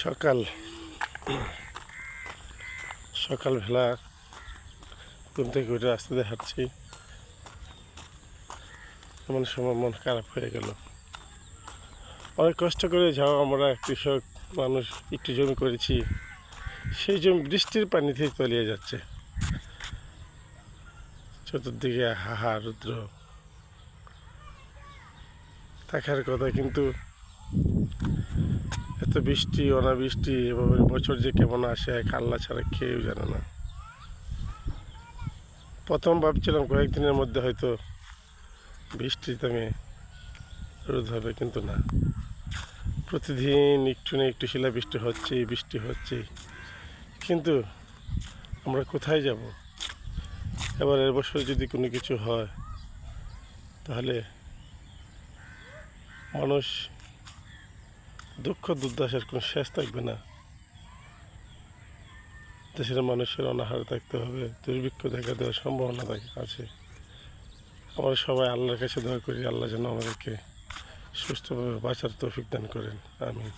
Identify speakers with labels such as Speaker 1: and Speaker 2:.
Speaker 1: সকাল সকালবেলা ঘুম থেকে উঠে রাস্তা দিয়ে হাঁটছি, এমন সময় মন খারাপ হয়ে গেল। অনেক কষ্ট করে যাও, আমরা কৃষক মানুষ, একটু জমি করেছি, সেই জমি বৃষ্টির পানিতেই তলিয়ে যাচ্ছে। চতুর্দিকে হাহা রুদ্র থাকার কথা, কিন্তু এত বৃষ্টি অনাবৃষ্টি এভাবে বছর যে কেমন আসে এক আল্লাহ ছাড়া কেউ জানে না। প্রথম ভাবছিলাম কয়েকদিনের মধ্যে হয়তো বৃষ্টি থেমে রোদ হবে, কিন্তু না, প্রতিদিন একটু না একটু শিলাবৃষ্টি বৃষ্টি হচ্ছে। কিন্তু আমরা কোথায় যাব? এবার এবছর যদি কোনো কিছু হয় তাহলে মানুষ দুঃখ দুর্দশার কোনো শেষ থাকবে না। দেশের মানুষের অনাহারে থাকতে হবে, দুর্ভিক্ষ দেখা দেওয়ার সম্ভাবনা আছে। আমরা সবাই আল্লাহর কাছে দোয়া করি, আল্লাহ যেন আমাদেরকে সুস্থভাবে বাঁচার তৌফিক দান করেন। আমিন।